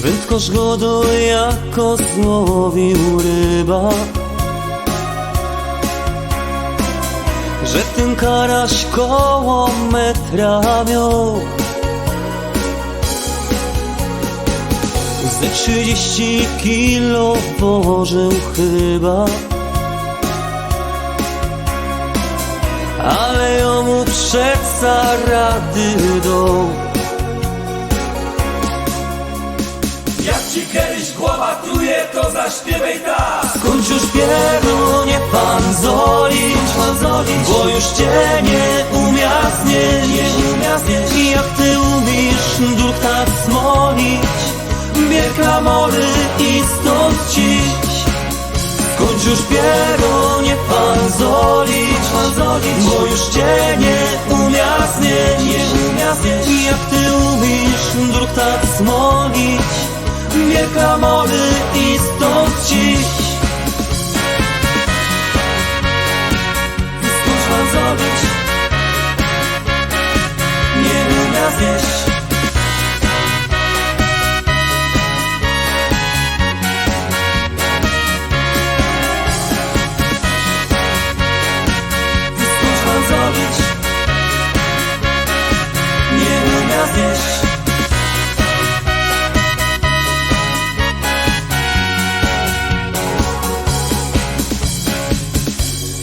Wędkarz go dojako złowił ryba, że ten karaś koło metra miał. Ze 30 kilo położył chyba, ale jemu przeca rady dał. Jak ci kiedyś głowa truje, to zaśpiewaj tak. Skończ już pierunie pan zolić, bo już cię nie umia znieść. I jak ty umiesz duch tak smolić, wielka mory i stąd ciś. Skończ już pierunie pan zolić, bo już cię nie umia znieść. I jak ty umiesz duch tak smolić, wielka mory i stąd ciś. Skończ pan zolić, nie umia znieść. Zrobić, nie umia znieść.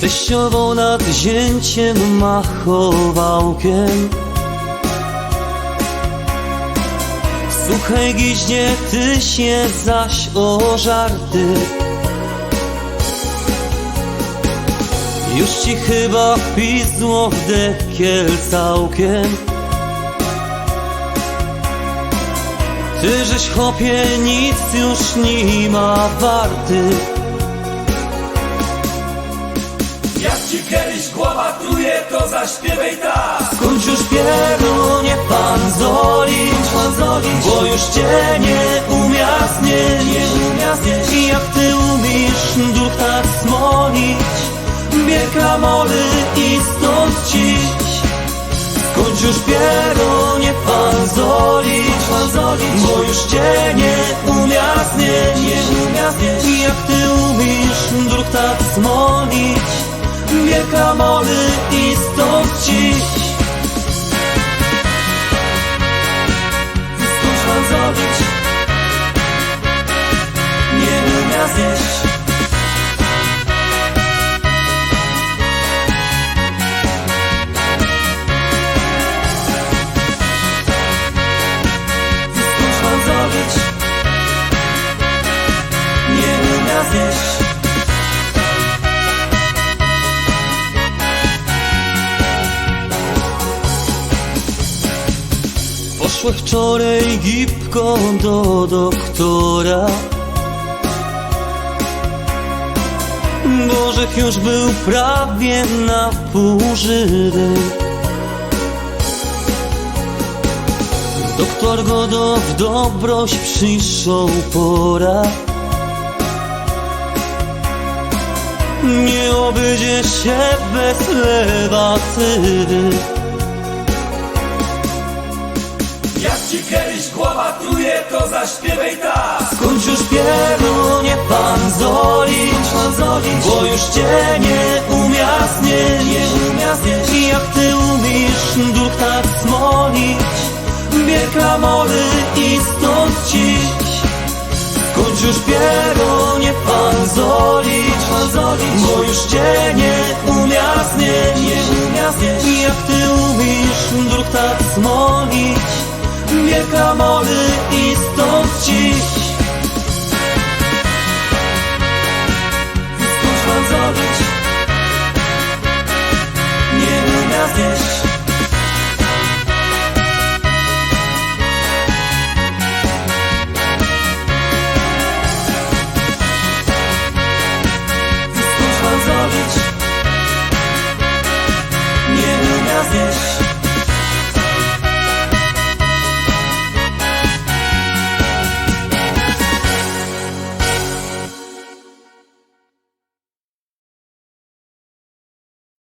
Teściową nad zięciem machowałkiem, w suchej giźnie ty się zaś o żarty. Już ci chyba wpisło w dekiel całkiem. Ty żeś chłopie nic już nie ma warty. Jak ci kiedyś głowa truje, to zaśpiewaj tak. Skończ już pierunie pan zolić, bo już cię nie umia znieść. I jak ty umiesz duch tak smolić, wielka mory i stąd ciś. Skończ już pierunie pan zolić, bo już cię nie umia znieść. I jak ty umiesz duch tak smolić, wielka mory i stąd ciś. Skończ pan zolić, nie umia znieść. Nie umia znieść. Poszły wczoraj gipką do doktora, Bożek już był prawie na pół żywy. Doktor go w dobroć przyszł pora. Nie obejdzie się bez lewatywy. Jak ci kiedyś głowa truje, to zaśpiewaj tak. Skończ już pierunie pan zolić, bo już cię nie umia znieść. I jak ty umiesz duch tak smolić, wielka mory i stąd ciś. Skończ już pierunie pan zolić, bo już cię nie umia znieść. I jak ty umiesz duch tak smolić, wielka mory i stąd ciś.